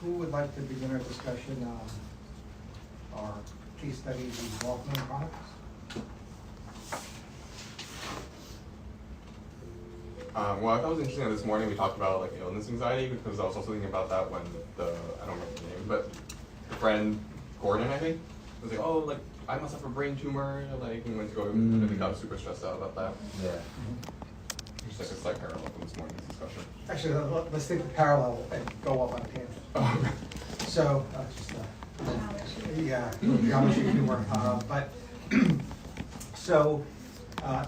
Who would like to begin our discussion on our case study, the Mothman Prophecies? Well, I thought it was interesting that this morning we talked about like illness anxiety, because I was also thinking about that when I don't remember the name, but the friend Gordon, I think, was like, oh, like I must have a brain tumor, like, and went to go, and I think I was super stressed out about that. Yeah. Just like a slight parallel from this morning's discussion. Actually, let's take the parallel and go off on a tangent. Oh, okay. So, geometry humor.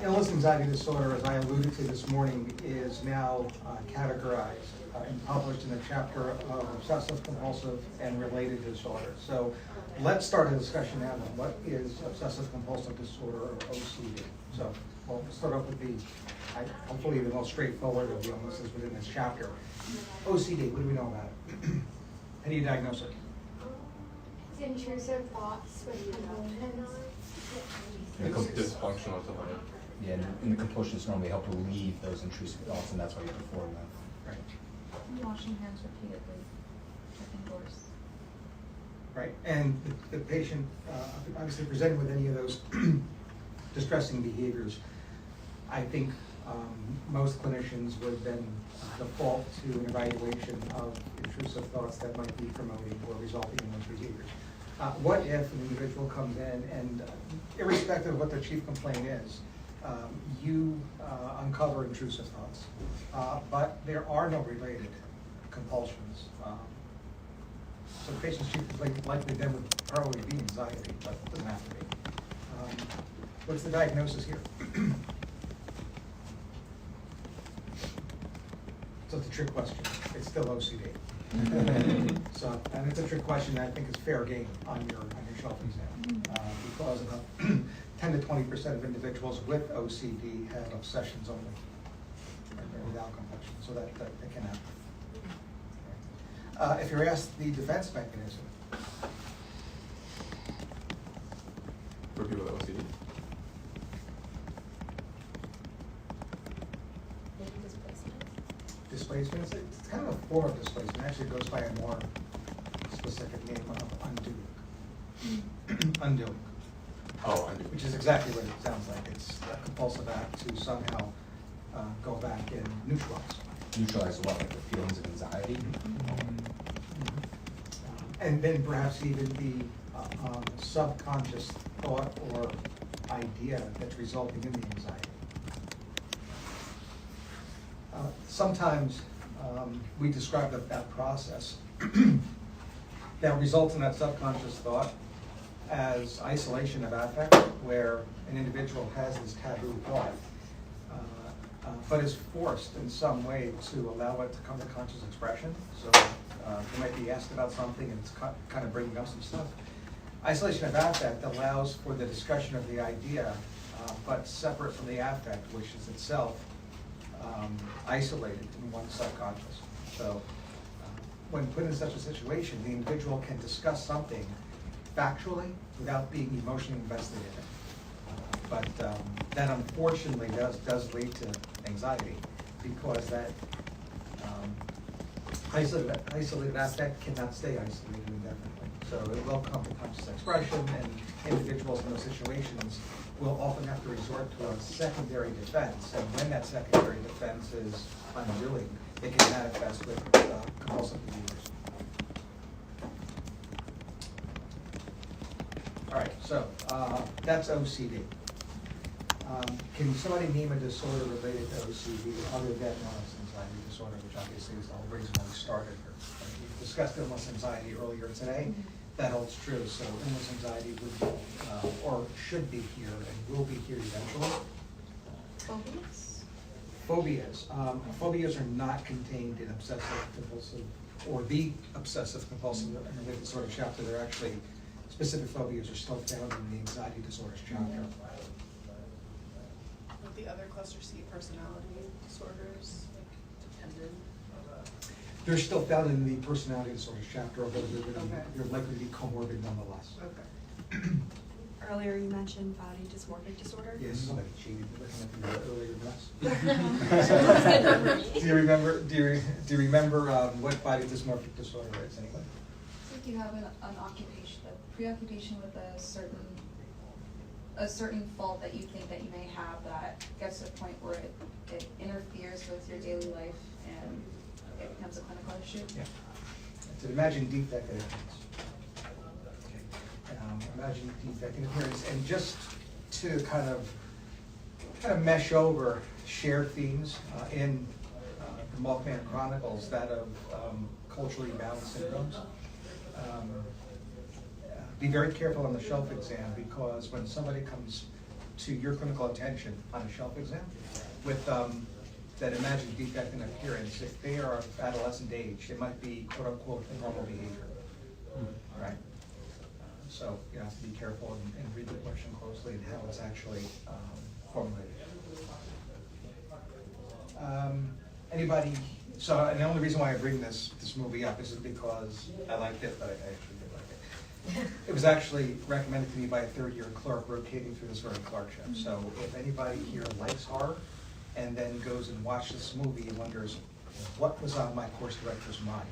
Illness anxiety disorder, as I alluded to this morning, is now categorized and published in a chapter of obsessive compulsive and related disorders. So let's start a discussion now on what is obsessive compulsive disorder, or OCD. So we'll start off with hopefully the most straightforward of the illnesses within this chapter. OCD, what do we know about it? How do you diagnose it? It's intrusive thoughts with compulsions. It's dysfunctional to like. Yeah, and the compulsions normally help relieve those intrusive thoughts, and that's why you perform them. Right. Washing hands repeatedly, checking doors. Right, and the patient obviously presented with any of those distressing behaviors, I think most clinicians would then default to an evaluation of intrusive thoughts that might be promoting or resulting in those behaviors. What if an individual comes in and, irrespective of what their chief complaint is, you uncover intrusive thoughts, but there are no related compulsions. So the patient's chief complaint likely then would probably be anxiety, but it doesn't have to be. What's the diagnosis here? So it's a trick question. It's still OCD. So, and it's a trick question that I think is fair game on your shelf exam, because about 10 to 20% of individuals with OCD have obsessions only, and without compulsion. So that can happen. If you're asked the defense mechanism, For people with OCD. displacement, it's kind of a form of displacement. Actually, it goes by a more specific name of undoing. Undoing. Oh, I do. Which is exactly what it sounds like. It's a compulsive act to somehow go back and neutralize. Neutralize what, like the feelings of anxiety? And then perhaps even the subconscious thought or idea that's resulting in the anxiety. Sometimes we describe that process that results in that subconscious thought as isolation of affect, where an individual has this taboo thought, but is forced in some way to allow it to come to conscious expression. So they might be asked about something and it's kind of bringing up some stuff. Isolation of affect allows for the discussion of the idea, but separate from the affect, which is itself isolated in one's subconscious. So when put in such a situation, the individual can discuss something factually without being emotionally invested in it. But that unfortunately does lead to anxiety, because that isolated affect cannot stay isolated indefinitely. So it will come to conscious expression, and individuals in those situations will often have to resort to a secondary defense. And when that secondary defense is unwilling, it can manifest with compulsive behaviors. All right, so that's OCD. Can somebody name a disorder related to OCD other than illness anxiety disorder, which obviously is the whole reason why we started here? We discussed illness anxiety earlier today. That holds true. So illness anxiety would be, or should be here and will be here eventually. Phobias? Phobias. Phobias are not contained in obsessive compulsive, or the obsessive compulsive and related disorder chapter. They're actually, specific phobias are still found in the anxiety disorders chapter. With the other cluster C personality disorders, like dependent. They're still found in the personality disorders chapter, although they're likely to be comorbid nonetheless. Okay. Are earlier you mentioned body dysmorphic disorder. Yes, somebody cheated looking at the earlier mess. Good Do you remember what body dysmorphic disorder is, anybody? It's like you have an occupation, a preoccupation with a certain fault that you think that you may have that gets to a point where it interferes with your daily life and it becomes a clinical issue. Yeah. It's an imagined defect in appearance. Imagined defect in appearance, and just to kind of mesh over shared themes in the Mothman Chronicles, that of culturally balanced syndromes. Be very careful on the shelf exam, because when somebody comes to your clinical attention on a shelf exam with that imagined defect in appearance, if they are of adolescent age, it might be quote unquote a normal behavior, right? So you have to be careful and read the question closely and how it's actually formulated. Anybody? So, and the only reason why I bring this movie up is because I liked it, but I actually did like it. It was actually recommended to me by a third-year clerk rotating through this very clerkship. So, if anybody here likes horror and then goes and watches this movie and wonders what was on my course director's mind,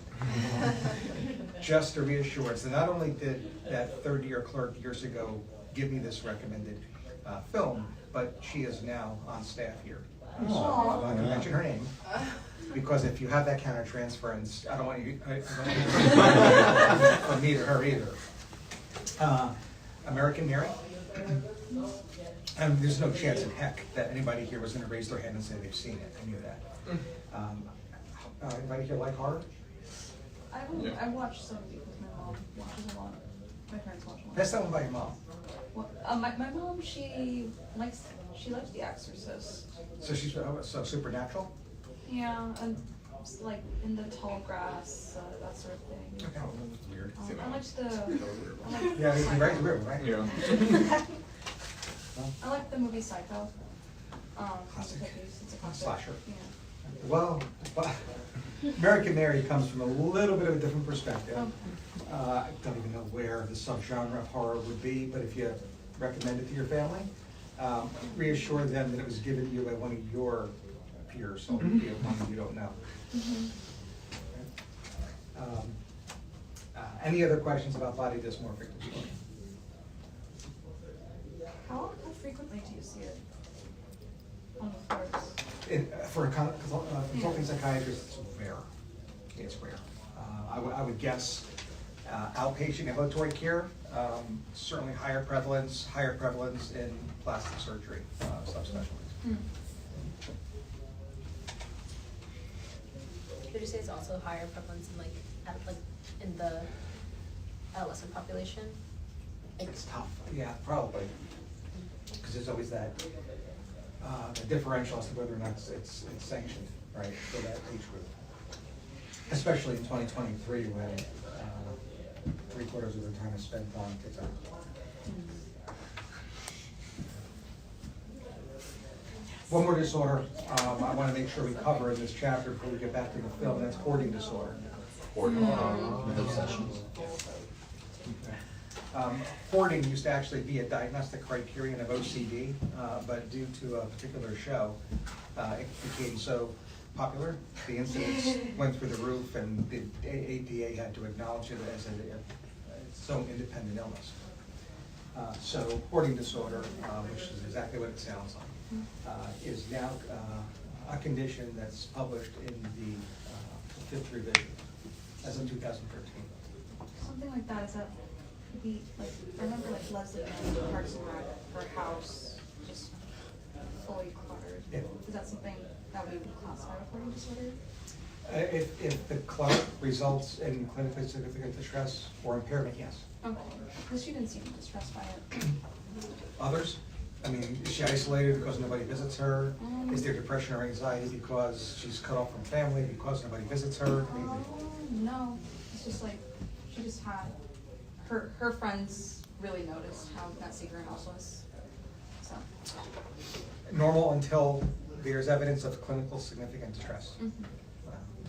just a reassurance that not only did that third-year clerk years ago give me this recommended film, but she is now on staff here. So I'm not going to mention her name, because if you have that countertransference, I don't want you from me to her either. American Mary. And there's no chance in heck that anybody here was going to raise their hand and say they've seen it. I knew that. Anybody here like horror? I watched some because my mom watches a lot. My parents watch a lot. Pass that one by your mom. Well, my mom, she likes The Exorcist. So she's so supernatural? Yeah, and it's like in the tall grass, that sort of thing. Okay. Weird. I like the. Yeah, it's very weird, right? Yeah. I like the movie Psycho. Classic. It's a classic. Slasher. Yeah. Well, American Mary comes from a little bit of a different perspective. Okay. I don't even know where the subgenre of horror would be, but if you recommend it to your family, reassure them that it was given to you by one of your peers, so one you don't know. Any other questions about body dysmorphic disorder? How frequently do you see it on the floors? For a consulting psychiatrist, it's rare. It's rare. I would guess outpatient ambulatory care, certainly higher prevalence in plastic surgery subspecialties. Would you say it's also higher prevalence in in the adolescent population? It's tough. Yeah, probably. Because there's always that the differential as to whether or not it's sanctioned, right, for that age group. Especially in 2023 when 3/4 of the time is spent on TikTok. One more disorder I want to make sure we cover in this chapter before we get back to the film, and that's hoarding disorder. With obsessions. Hoarding used to actually be a diagnostic criterion of OCD, but due to a particular show, it became so popular, the incidents went through the roof, and the APA had to acknowledge it as its own independent illness. So hoarding disorder, which is exactly what it sounds like, is now a condition that's published in the 5th revision as of 2013. Something like that, is that I remember Leslie in Parks and Rec, her house just fully cluttered. Yeah. Is that something that we would classify as hoarding disorder? If the clutter results in clinically significant distress or impairment, yes. Okay, because she didn't seem distressed by it. Others? I mean, is she isolated because nobody visits her? Is there depression or anxiety because she's cut off from family, because nobody visits her? No, it's just like, she just had, her friends really noticed how messy her house was, so. Normal until there's evidence of clinical significant distress.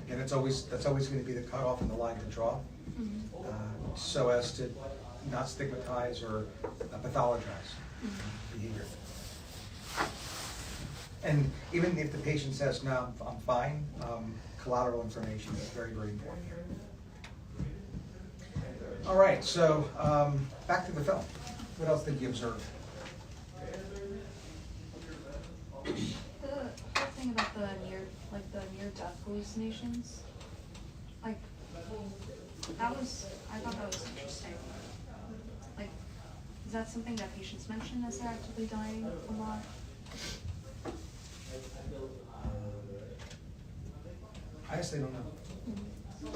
Again, that's always going to be the cutoff and the line to draw, so as to not stigmatize or pathologize behavior. And even if the patient says, no, I'm fine, collateral information is very, very important here. All right, so back to the film. What else did you observe? The whole thing about the near-death hallucinations, like, I thought that was interesting. Like, is that something that patients mention as they're actively dying a lot? I honestly don't know.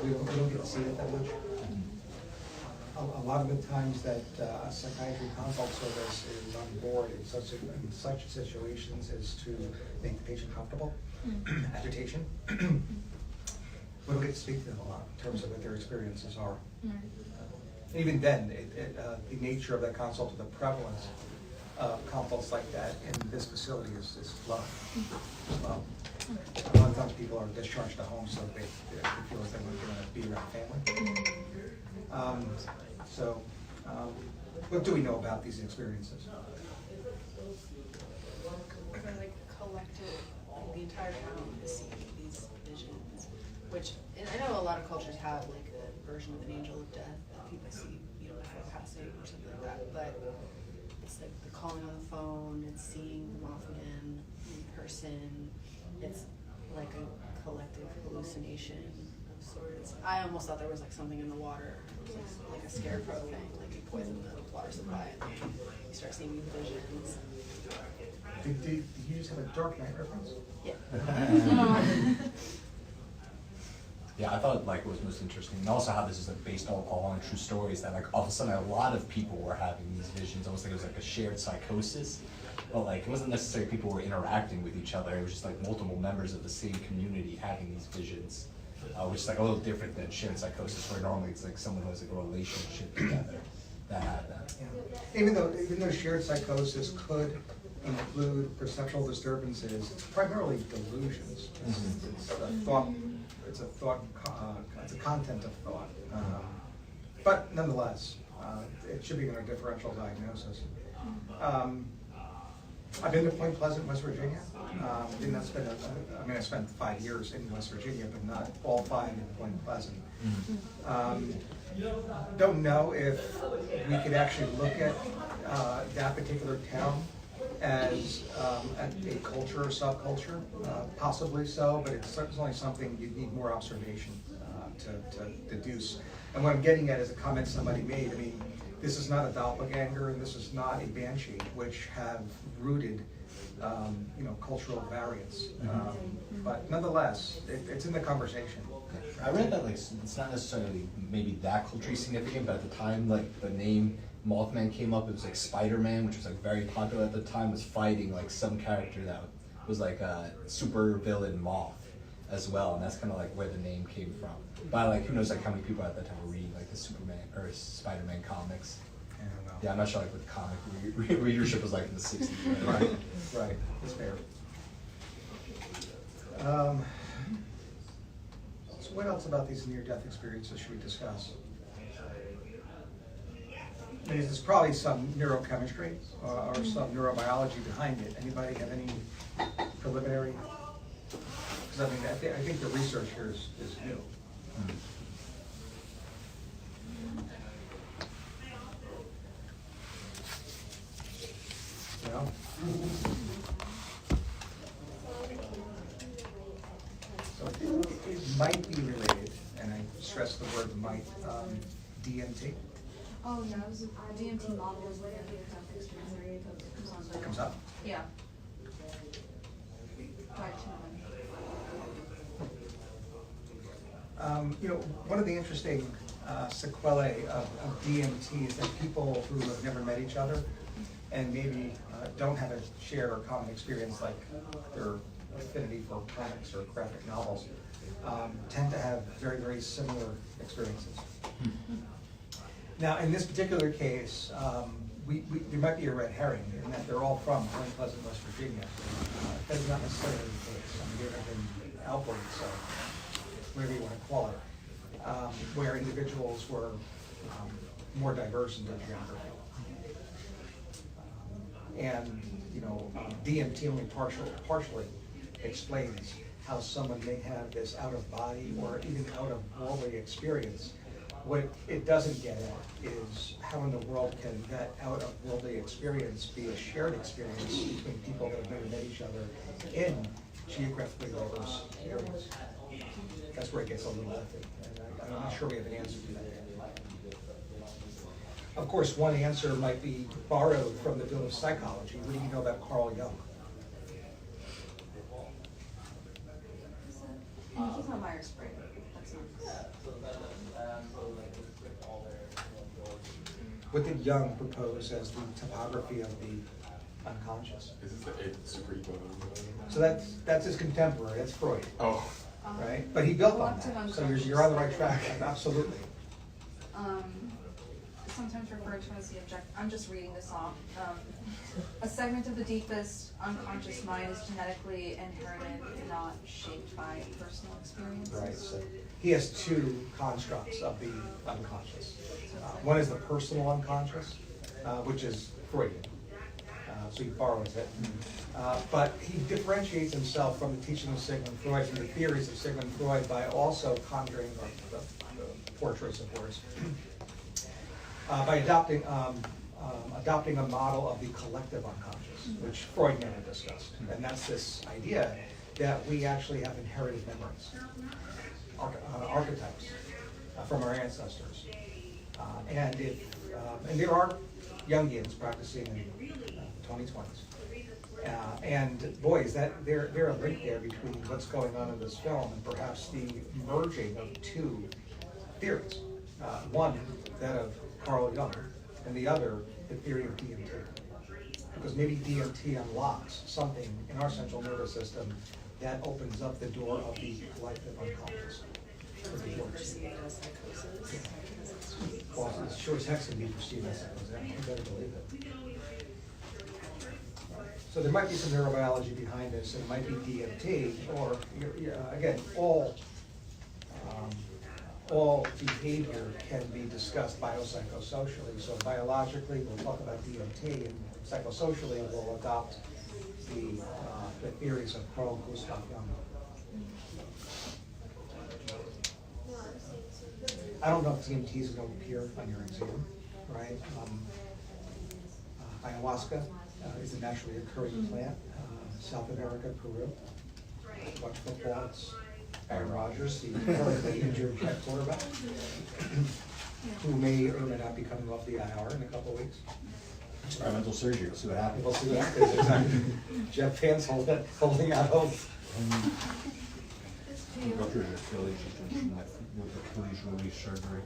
We don't get to see it that much. A lot of the times that a psychiatry consult service is on board in such situations is to make the patient comfortable, agitation. We don't get to speak to them a lot in terms of what their experiences are. And even then, the nature of that consult, or the prevalence of consults like that in this facility is low. Low. A lot of times people are discharged to home, so they feel as they want to be around family. What do we know about these experiences? They're like collective, like the entire town is seeing these visions, which, and I know a lot of cultures have like a version of an angel of death that people see, before passing or something like that, but it's like the calling on the phone, it's seeing Mothman in person, it's like a collective hallucination of sorts. I almost thought there was like something in the water, it was like a scarecrow thing, like you poison the water supply and you start seeing these visions. Did you just have a Dark Knight reference? Yeah. Yeah, I thought like it was most interesting, and also how this is like based all on true stories. That like all of a sudden a lot of people were having these visions, almost like it was like a shared psychosis. But like it wasn't necessarily people were interacting with each other. It was just like multiple members of the same community having these visions, which is like a little different than shared psychosis, where normally it's like someone who has like a relationship together that had that. Yeah. Even though shared psychosis could include perceptual disturbances, it's primarily delusions. It's a thought. It's a content of thought. But nonetheless, it should be in a differential diagnosis. I've been to Point Pleasant, West Virginia. Did not spend, I spent 5 years in West Virginia, but not all 5 in Point Pleasant. Don't know if we could actually look at that particular town as a culture or subculture, possibly so, but it's certainly something you'd need more observation to deduce. And what I'm getting at is a comment somebody made. I mean, this is not a doppelganger, and this is not a banshee, which have rooted, cultural variance. But nonetheless, it's in the conversation. I read that like it's not necessarily maybe that culturally significant, but at the time like the name Mothman came up, it was like Spider-Man, which was like very popular at the time, was fighting like some character that was like a super villain Moth as well, and that's kind of like where the name came from. But like who knows like how many people at that time were reading like the Superman or Spider-Man comics. I don't know. Yeah, I'm not sure like what the comic readership was like in the 60s. Right, right, that's fair. So what else about these near-death experiences should we discuss? I mean, there's probably some neurochemistry or some neurobiology behind it. Anybody have any preliminary? Because I think the research here is new. Well, so I think it might be related, and I stress the word might, DMT. Oh, yeah, it was a DMT model is like a near-death experience that comes on the. It comes up. Yeah. One of the interesting sequelae of DMT is that people who have never met each other and maybe don't have a shared or common experience like their affinity for comics or graphic novels tend to have very, very similar experiences. Now, in this particular case, there might be a red herring in that they're all from Point Pleasant, West Virginia. That is not necessarily the case. I mean, there have been outbreaks, so whatever you want to call it, where individuals were more diverse in their geography. And, DMT only partially explains how someone may have this out-of-body or even out-of-worldly experience. What it doesn't get at is how in the world can that out-of-worldly experience be a shared experience between people that have never met each other in geographically diverse areas. That's where it gets a little iffy, and I'm not sure we have an answer to that yet. Of course, one answer might be borrowed from the field of psychology. What do you know about Carl Jung? And he's on Myers-Briggs. That's not. What did Jung propose as the topography of the unconscious? Is this the eighth super ego? So that's his contemporary, that's Freud, Oh. right? But he built on Collective that, so you're on the right track, unconscious. absolutely. Sometimes referred to as the object, I'm just reading this off. A segment of the deepest unconscious mind is genetically inherited, not shaped by personal experiences. Right, so he has two constructs of the unconscious. One is the personal unconscious, which is Freudian. So he borrows it. But he differentiates himself from the teaching of Sigmund Freud, from the theories of Sigmund Freud, by also conjuring the poor choice of words, by adopting a model of the collective unconscious, which Freud never discussed. And that's this idea that we actually have inherited memories, archetypes from our ancestors. And there are Jungians practicing in 2020s. And boy, is that there a link there between what's going on in this film and perhaps the merging of two theories. One, that of Carl Jung, and the other, the theory of DMT. Because maybe DMT unlocks something in our central nervous system that opens up the door of the collective unconscious. Well, it's sure as heck can be perceived as psychosis. You better believe it. So there might be some neurobiology behind this, and it might be DMT, or again, all behavior can be discussed biopsychosocially. So biologically, we'll talk about DMT, and psychosocially, we'll adopt the theories of Carl Gustav Jung. I don't know if DMT is going to appear on your exam, right? Ayahuasca is a naturally occurring plant, South America, Peru. Watch football, it's Aaron Rodgers, the currently injured Jet quarterback, who may or may not be coming off the IR in a couple of weeks. Experimental surgery, we'll see what happens. We'll see what happens, exactly. Jeff Vance holding out hope. Go through the Achilles release surgery.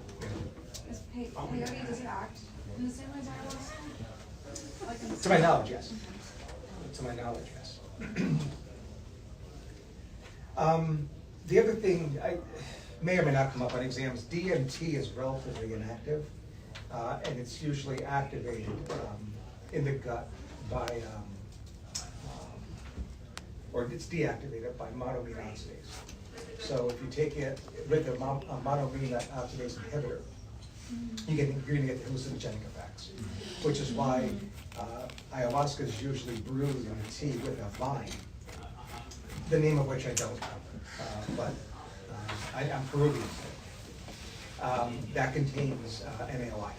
Is peyote, does it act in the same way as ayahuasca? Like in the To my knowledge, yes. To my knowledge, yes. The other thing, may or may not come up on exams, DMT is relatively inactive, and it's usually activated in the gut by, or it's deactivated by monoamine oxidase. So if you take it with a monoamine oxidase inhibitor, you're going to get hallucinogenic effects, which is why ayahuasca is usually brewed in a tea with a vine, the name of which I don't know, but I'm Peruvian. That contains MAOI.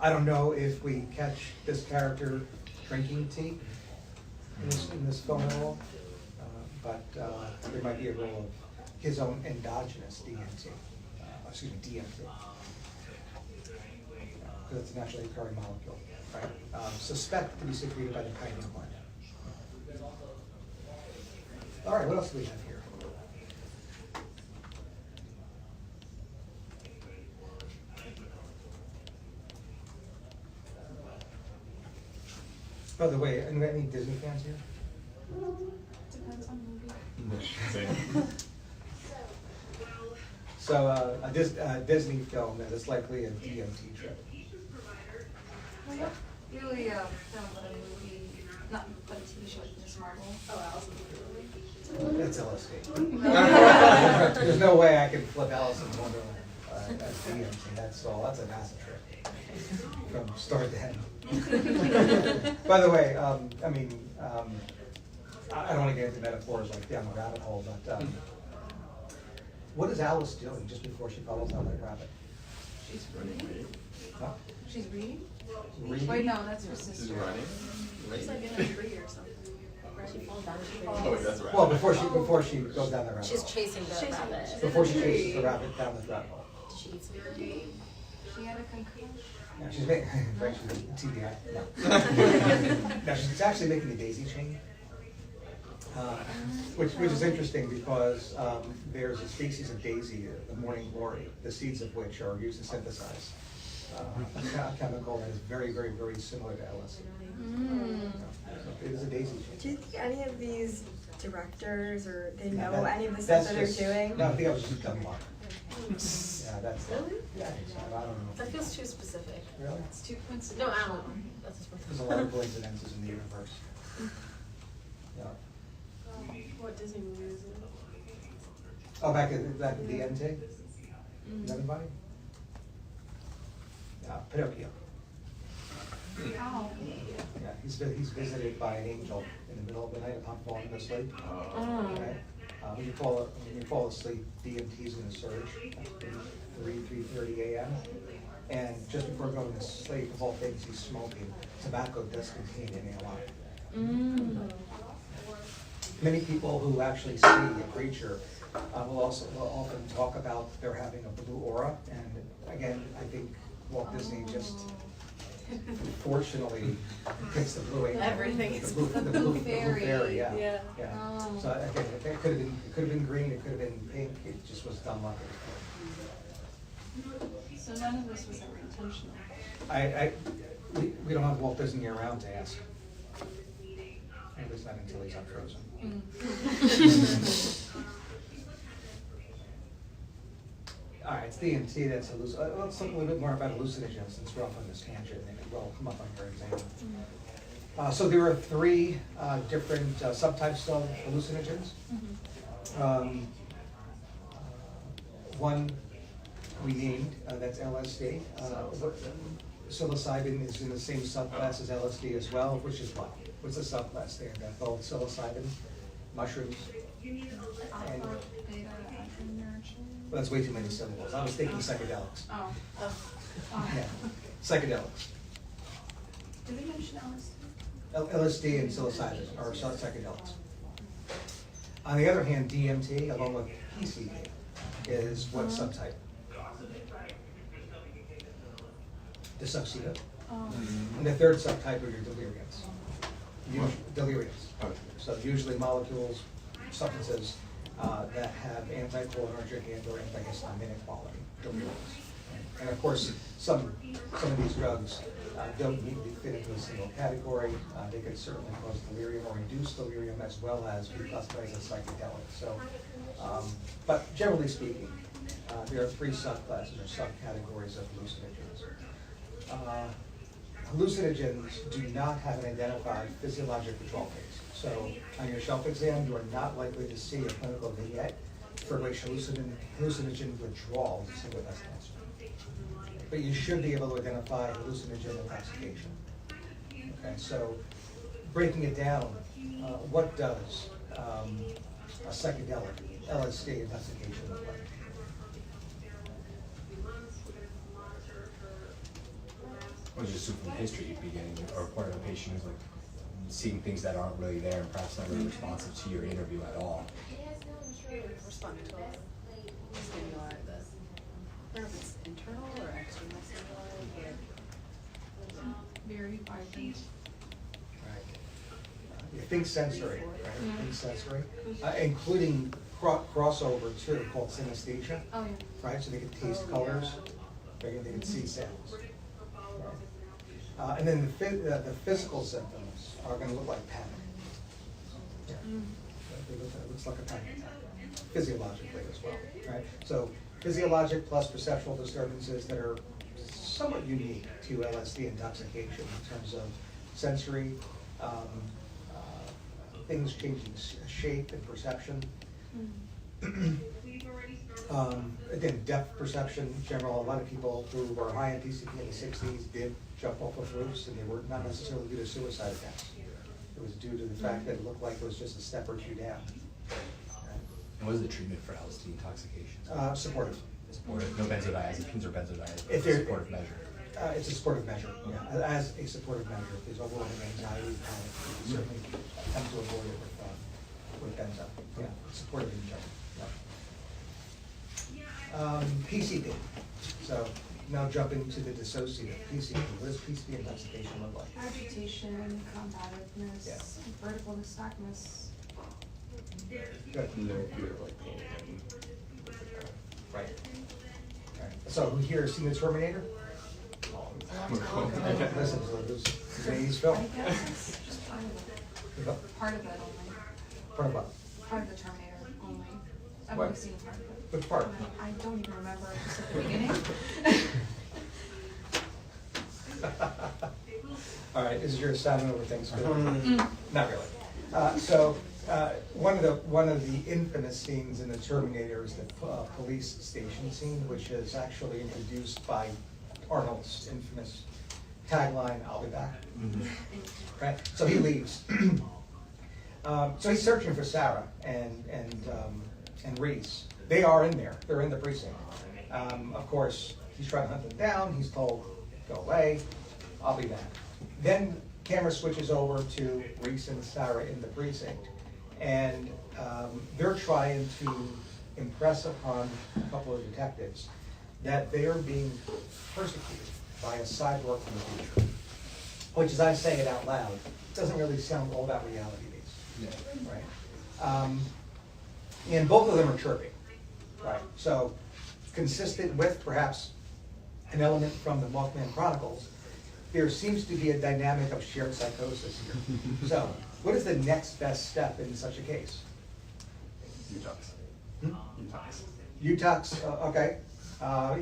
I don't know if we catch this character drinking tea in this film at all, but there might be a role of his own endogenous DMT, because it's a naturally occurring molecule, right? Suspect to be secreted by the pineal gland. All right, what else do we have here? By the way, any Disney fans here? Depends on movie. Same. So a Disney film that is likely a DMT trip. Well, yep. Really, film but a movie, not but a TV show like Miss Marvel. Oh, Alice in Wonderland. That's LSD. There's no way I can flip Alice in Wonderland as DMT. That's a massive trick from start to end. By the way, I mean, I don't want to get into metaphors like down the rabbit hole, but what is Alice doing just before she follows down that rabbit? She's reading. Huh? She's reading? Reading? Wait, no, that's her She's sister. running. She's like in a tree or something. She falls down the tree. Oh, wait, that's right. Well, before she goes down the rabbit She's hole. chasing the rabbit. Before she chases the rabbit down the rabbit hole. Did she eat some She had a concussion. Yeah, she's making, right, she's TBI, no. No, she's actually making the daisy chain. Which is interesting because there's a species of daisy, the morning glory, the seeds of which are used to synthesize a chemical that is very, very, very similar to LSD. So it is a daisy chain. Do you think any of these directors or they Yeah, know any of the stuff that's that they're just- doing? No, I think I was just dumb luck. Yeah, that's. Really? Yeah, I think so. I don't know. That feels too specific. Really? It's too coincidental. No, I don't know. That's just There's a lot of coincidences in the universe. Yeah. What Disney movie is it? Oh, back at DMT? Is anybody? Pinocchio. How? Yeah, he's visited by an angel in the middle of the night upon falling asleep. Okay? When you fall asleep, DMT is going to surge at 3:30 a.m. And just before going to sleep, of all things he's smoking, tobacco does contain NALI. Many people who actually see a creature will often talk about they're having a blue aura. And again, I think Walt Disney just fortunately picks the blue angel. Everything The is blue, the the blue blue fairy. fairy, yeah. Yeah. Yeah. Oh. So again, it could have been green, it could have been pink, it just was dumb luck. So none of this was ever intentional. We don't have Walt Disney around to ask. At least not until he's unfrozen. All right, it's DMT, that's let's talk a little bit more about hallucinogens since we're off on this tangent, and it will come up on your exam. So there are three different subtypes of hallucinogens. One we named, that's LSD. Psilocybin is in the same subclass as LSD as well, which is what? What's the subclass there? That's called psilocybin, mushrooms. And, well, Alpha, beta, adrenergic. that's way too many syllables. I was thinking psychedelics. Oh. Yeah, psychedelics. Did we mention LSD? LSD and psilocybin are psychedelics. On the other hand, DMT, along with PCP, is what subtype? Dissociative. Oh. And the third subtype are your deliriums. Deliriums. Okay. So usually molecules, substances that have anticholinergic and or antihistaminic quality, deliriums. And of course, some of these drugs don't need to fit into a single category. They can certainly cause delirium or induce delirium as well as be classified as a psychedelic. So, but generally speaking, there are three subclasses or subcategories of hallucinogens. Hallucinogens do not have an identified physiologic withdrawal phase. So on your shelf exam, you are not likely to see a clinical vignette for which hallucinogen withdrawal is a single best answer. But you should be able to identify hallucinogen intoxication. Okay, so breaking it down, what does a psychedelic LSD intoxication look like? Well, just from history, you'd be getting a report of a patient who's like seeing things that aren't really there and perhaps not really responsive to your interview at all. Responding to a stimuli that, I don't know if it's internal or external stimuli, Very vibrant. Right. You think sensory, right? Think sensory, including crossover too, called synesthesia, Oh, yeah. right? So they can taste colors, they can see sounds. Right. And then the physical symptoms are going to look like panic. Yeah. It looks like a panic attack, physiologically as well, right? So physiologic plus perceptual disturbances that are somewhat unique to LSD intoxication in terms of sensory, things changing shape and perception. Again, depth perception, general, a lot of people who were high in PCP in the 60s did jump off of roofs, and they were not necessarily due to suicide attempts. It was due to the fact that it looked like it was just a step or two down. And what is the treatment for LSD intoxication? Supportive. Supportive, no benzodiazepines or benzodiazepines, If they're- supportive measure. It's a supportive measure, yeah, as a supportive measure. If there's overwhelming anxiety, you certainly attempt to avoid it with benzo. Yeah, supportive in general. Yeah. PCP. So now jumping to the dissociative. PCP. What does PCP intoxication look like? Agitation, combativeness, Yeah. vertical nystagmus. Good. No fear of like pain. Right. Right. So who here has seen the Terminator? Listen to those today's I film. guess it's just part of it. Part of it only. Part of what? Part of the Terminator only. I've What? only seen part of it. Which part? I don't even remember, just at the beginning. All right, this is your assignment over Thanksgiving. Not really. One of the infamous scenes in the Terminator is the police station scene, which is actually introduced by Arnold's infamous tagline, "I'll be back." Right. So he leaves. So he's searching for Sarah and Reese. They are in there. They're in the precinct. Of course, he's trying to hunt them down. He's told, "Go away. I'll be back." Then camera switches over to Reese and Sarah in the precinct, and they're trying to impress upon a couple of detectives that they are being persecuted by a cyborg from the future, which, as I say it out loud, doesn't really sound all that reality-based. Yeah. Right? And both of them are chirping, right? So, consistent with perhaps an element from the Mothman Chronicles, there seems to be a dynamic of shared psychosis here. So, what is the next best step in such a case? Detox. Detox. Detox, okay.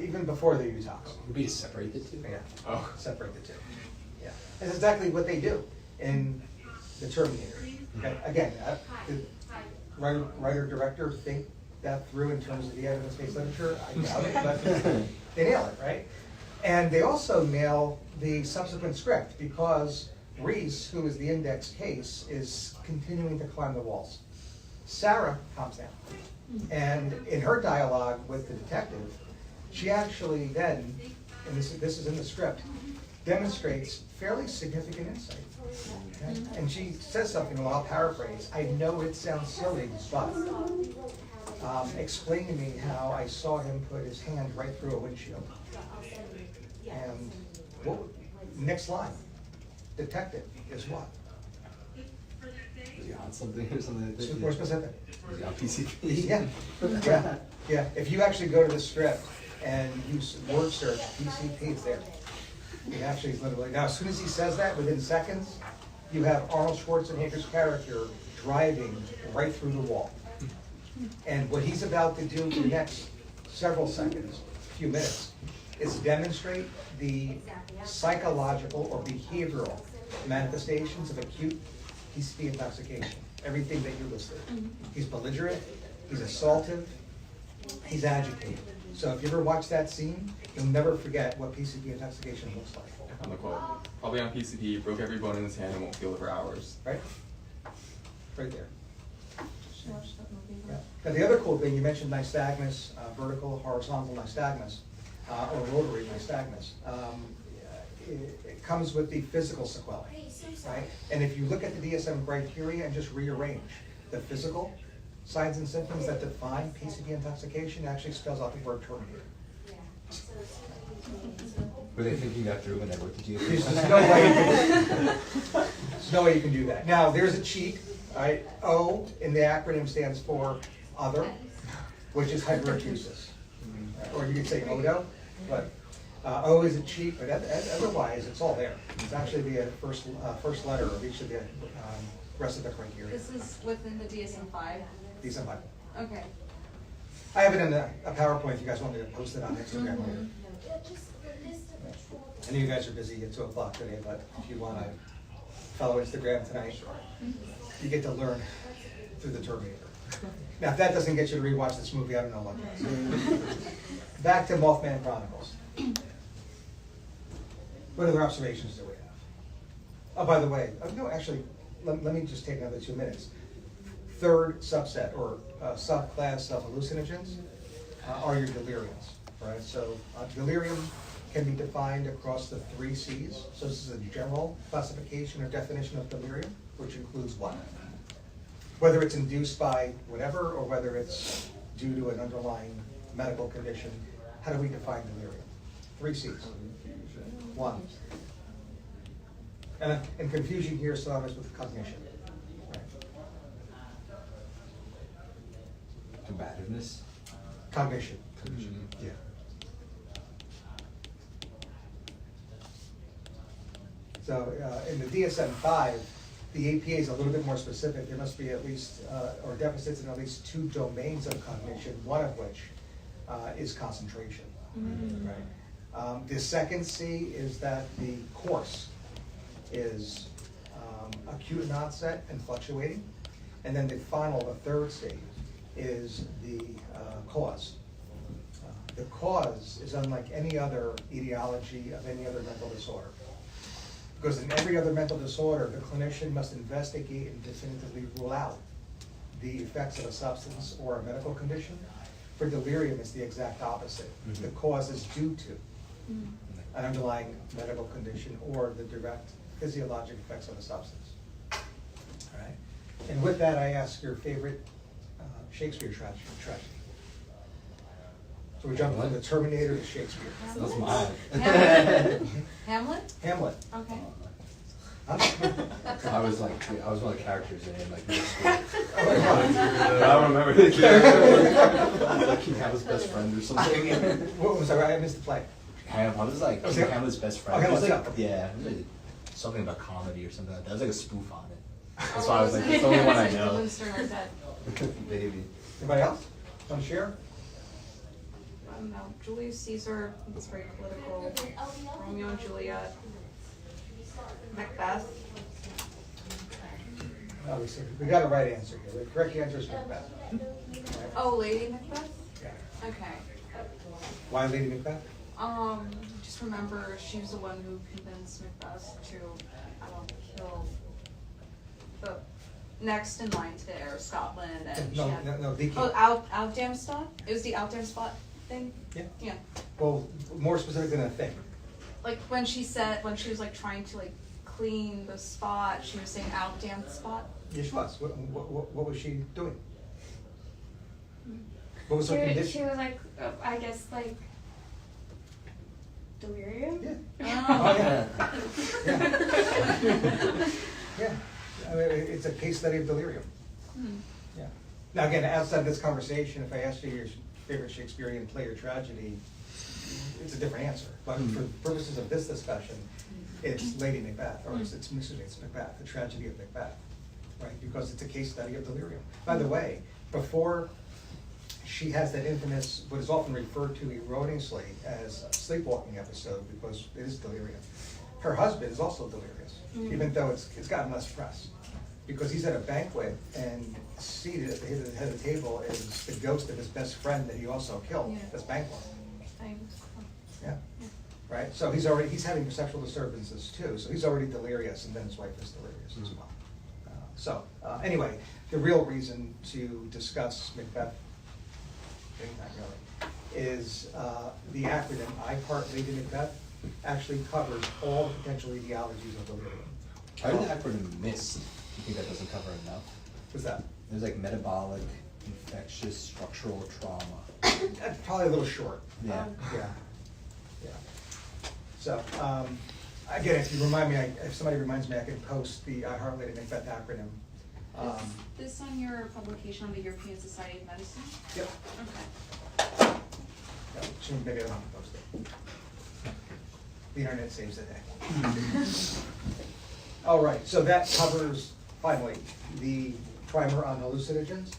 Even before the detox. Would be to separate the two? Yeah. Oh. Separate the two. Yeah. That's exactly what they do in the Terminator. Okay. Again, the writer-director think that through in terms of the evidence-based literature. I doubt it, but they nail it, right? And they also nail the subsequent script because Reese, who is the index case, is continuing to climb the walls. Sarah calms down. And in her dialogue with the detective, she actually then, and this is in the script, demonstrates fairly significant insight. Okay? And she says something, well, I'll paraphrase, "I know it sounds silly, but explain to me how I saw him put his hand right through a windshield." And next line, detective is what? Is he on something or something like that? More specific. Is he on PCP? Yeah. If you actually go to the script and use word search, PCP is there. It actually is literally, now as soon as he says that, within seconds, you have Arnold Schwarzenegger's character driving right through the wall. And what he's about to do for the next several seconds, few minutes, is demonstrate the psychological or behavioral manifestations of acute PCP intoxication. Everything that you listed. He's belligerent, he's assaultive, he's agitated. So if you ever watch that scene, you'll never forget what PCP intoxication looks like. On the quote. Probably on PCP, broke every bone in his hand and won't feel it for hours. Right? Right there. Should watch that movie. Yeah. Now the other cool thing, you mentioned nystagmus, vertical, horizontal nystagmus, or rotary nystagmus. It comes with the physical sequelae, right? And if you look at the DSM criteria and just rearrange the physical signs and symptoms that define PCP intoxication, it actually spells out the word Terminator. Were they thinking that through when they wrote the DSM? There's no way you can do that. Now, there's a cheat, right? O in the acronym stands for other, which is hyperacusis. Or you could say ODO, but O is a cheat, but otherwise, it's all there. It's actually the first letter of each of the rest of the criteria. This is within the DSM-5? DSM-5. Okay. I have it in a PowerPoint if you guys want me to post it on Instagram later. I know you guys are busy at 2 o'clock today, but if you want to follow Instagram tonight, you get to learn through the Terminator. Now, if that doesn't get you to rewatch this movie, I don't know what does. Back to Mothman Chronicles. What other observations do we have? Oh, by the way, no, actually, let me just take another 2 minutes. Third subset, or subclass of hallucinogens, are your deliriums, right? So delirium can be defined across the 3 C's. So this is a general classification or definition of delirium, which includes what? Whether it's induced by whatever, or whether it's due to an underlying medical condition. How do we define delirium? 3 C's. 1. And confusion here is synonymous with cognition. Right? Combativeness. Cognition. Yeah. So in the DSM-5, the APA is a little bit more specific. There must be at least, or deficits in at least 2 domains of cognition, one of which is concentration. Right? The second C is that the course is acute in onset and fluctuating. And then the final, the third C, is the cause. The cause is unlike any other etiology of any other mental disorder. Because in every other mental disorder, the clinician must investigate and definitively rule out the effects of a substance or a medical condition. For delirium, it's the exact opposite. Mm-hmm. The cause is due to an underlying medical condition or the direct physiologic effects of a substance. All right. And with that, I ask your favorite Shakespeare tragedy. So we jump from the Terminator to Shakespeare. That's mine. Hamlet? Hamlet. Okay. Huh? I was one of the characters in like middle school. Oh, I don't remember the character. Like King Hamlet's best friend or something. What was I missed the play. I was like Oh, King yeah. Hamlet's best friend. Oh, It was Hamlet's like, up. yeah, it was like something about comedy or something like that. It was like a spoof on it. That's why I was like, it's the only one I know. Maybe. Anybody else want to share? I don't know. Julius Caesar, it's very political. Romeo and Juliet. Macbeth. Obviously, we got a right answer here. The correct answer is Macbeth. Right? Oh, Lady Macbeth? Yeah. Okay. Why Lady Macbeth? Just remember she was the one who convinced Macbeth to, kill the next in line to heir of Scotland, and she had. No, the king. Oh, Outdamspot? It was the Outdamspot thing? Yeah. Yeah. Well, more specific than a thing. Like when she was like trying to like clean the spot, she was saying outdamn spot. Yes, she was. What was she doing? What was her She condition? was like, I guess like delirium. Yeah. Oh. Yeah. Yeah. I mean, it's a case study of delirium. Yeah. Now, again, outside this conversation, if I asked you your favorite Shakespearean play or tragedy, it's a different answer. But for purposes of this discussion, it's Lady Macbeth, or it's Macbeth, the tragedy of Macbeth, right? Because it's a case study of delirium. By the way, before she has that infamous, what is often referred to erroneously as a sleepwalking episode, because it is delirium, her husband is also delirious, even though it's gotten less press. Because he's at a banquet and seated at the head of the table is the ghost of his best friend that he also killed, Yeah. this banquet. Thanks. Yeah, right, so he's having perceptual disturbances too, so he's already delirious, and then his wife is delirious as well. Anyway, the real reason to discuss Macbeth, not really, is the acronym IPART Lady Macbeth actually covers all the potential etiologies of delirium. How did the acronym miss? You think that doesn't cover enough? What's that? There's like metabolic, infectious, structural trauma. That's probably a little short. Yeah. Yeah. So, again, if you remind me, if somebody reminds me, I can post the iHeart Lady Macbeth acronym. Is this on your publication on the European Society of Medicine? Yep. Okay. Yeah, maybe I don't have to post it. The internet saves the day. All right, so that covers, finally, the primer on hallucinogens.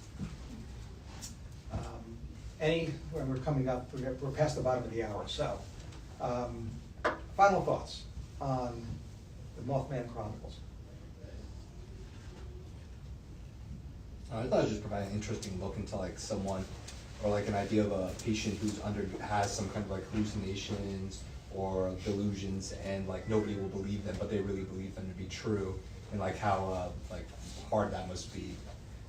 When we're coming up, we're past the bottom of the hour, so final thoughts on the Mothman Chronicles. I thought it was just providing an interesting look into like someone, or like an idea of a patient who's has some kind of like hallucinations or delusions, and like nobody will believe them, but they really believe them to be true, and like how like hard that must be,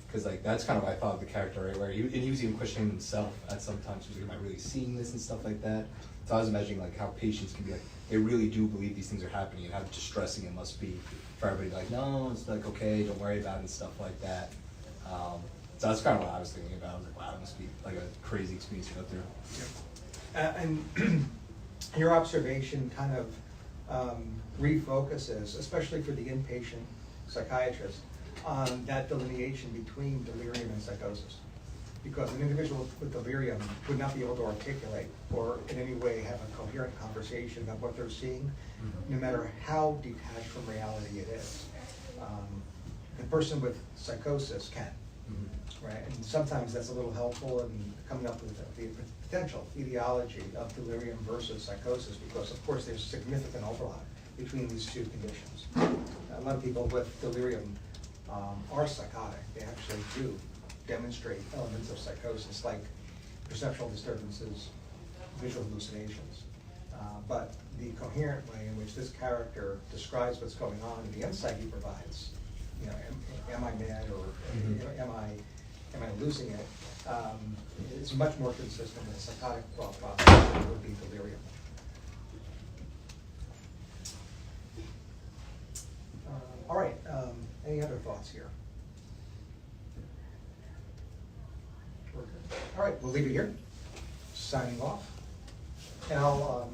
because like that's kind of what I thought of the character, right? Where he was even questioning himself at some times. He was like, am I really seeing this and stuff like that? So I was imagining like how patients can be like, they really do believe these things are happening, and how distressing it must be for everybody to be like, no, it's like okay, don't worry about it and stuff like that. So that's kind of what I was thinking about. I was like, wow, it must be like a crazy experience to go through. And your observation kind of refocuses, especially for the inpatient psychiatrist, on that delineation between delirium and psychosis. Because an individual with delirium would not be able to articulate or in any way have a coherent conversation about what they're seeing, no matter how detached from reality it is. The person with psychosis can, right? And sometimes that's a little helpful in coming up with the potential etiology of delirium versus psychosis, because of course there's significant overlap between these two conditions. A lot of people with delirium are psychotic. They actually do demonstrate elements of psychosis, like perceptual disturbances, visual hallucinations. But the coherent way in which this character describes what's going on and the insight he provides, you know, am I mad, or am I losing it, is much more consistent with a psychotic thought process than it would be delirium. All right, any other thoughts here? We're good. All right, we'll leave it here. Signing off. And I'll